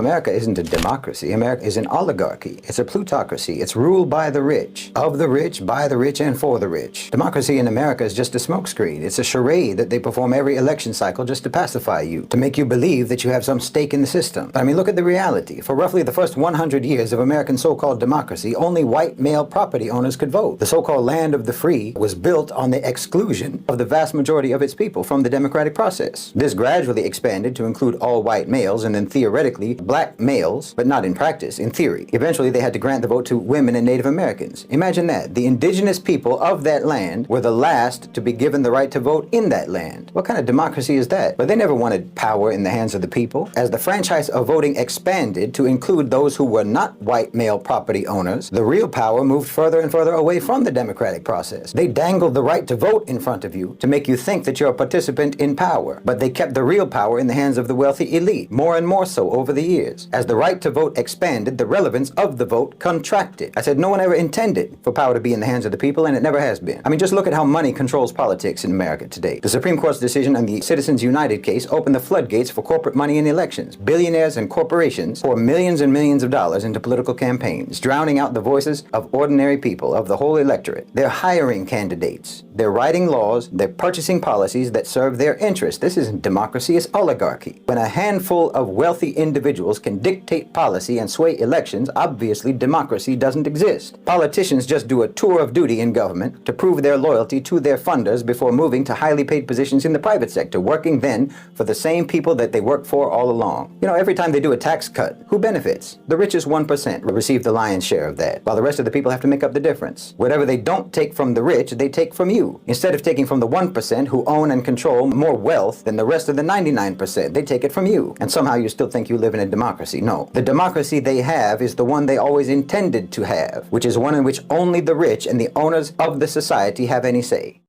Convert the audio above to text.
America isn't a democracy. America is an oligarchy. It's a plutocracy. It's ruled by the rich, of the rich, by the rich, and for the rich. Democracy in America is just a smokescreen. It's a charade that they perform every election cycle just to pacify you, to make you believe that you have some stake in the system. But I mean, look at the reality. For roughly the first 100 years of American so-called democracy, only white male property owners could vote. The so-called land of the free was built on the exclusion of the vast majority of its people from the democratic process. This gradually expanded to include all white males and then theoretically black males, but not in practice, in theory. Eventually they had to grant the vote to women and Native Americans. Imagine that. The indigenous people of that land were the last to be given the right to vote in that land. What kind of democracy is that? But they never wanted power in the hands of the people. As the franchise of voting expanded to include those who were not white male property owners, the real power moved further and further away from the democratic process. They dangled the right to vote in front of you to make you think that you're a participant in power, but they kept the real power in the hands of the wealthy elite, more and more so over the years. As the right to vote expanded, the relevance of the vote contracted. I said no one ever intended for power to be in the hands of the people, and it never has been. I mean, just look at how money controls politics in America today. The Supreme Court's decision on the Citizens United case opened the floodgates for corporate money in elections. Billionaires and corporations pour millions and millions of dollars into political campaigns, drowning out the voices of ordinary people, of the whole electorate. They're hiring candidates. They're writing laws. They're purchasing policies that serve their interests. This isn't democracy, it's oligarchy. When a handful of wealthy individuals can dictate policy and sway elections, obviously democracy doesn't exist. Politicians just do a tour of duty in government to prove their loyalty to their funders before moving to highly paid positions in the private sector, working then for the same people that they worked for all along. You know, every time they do a tax cut, who benefits? The richest 1% receive the lion's share of that, while the rest of the people have to make up the difference. Whatever they don't take from the rich, they take from you. Instead of taking from the 1% who own and control more wealth than the rest of the 99%, they take it from you. And somehow you still think you live in a democracy. No. The democracy they have is the one they always intended to have, which is one in which only the rich and the owners of the society have any say.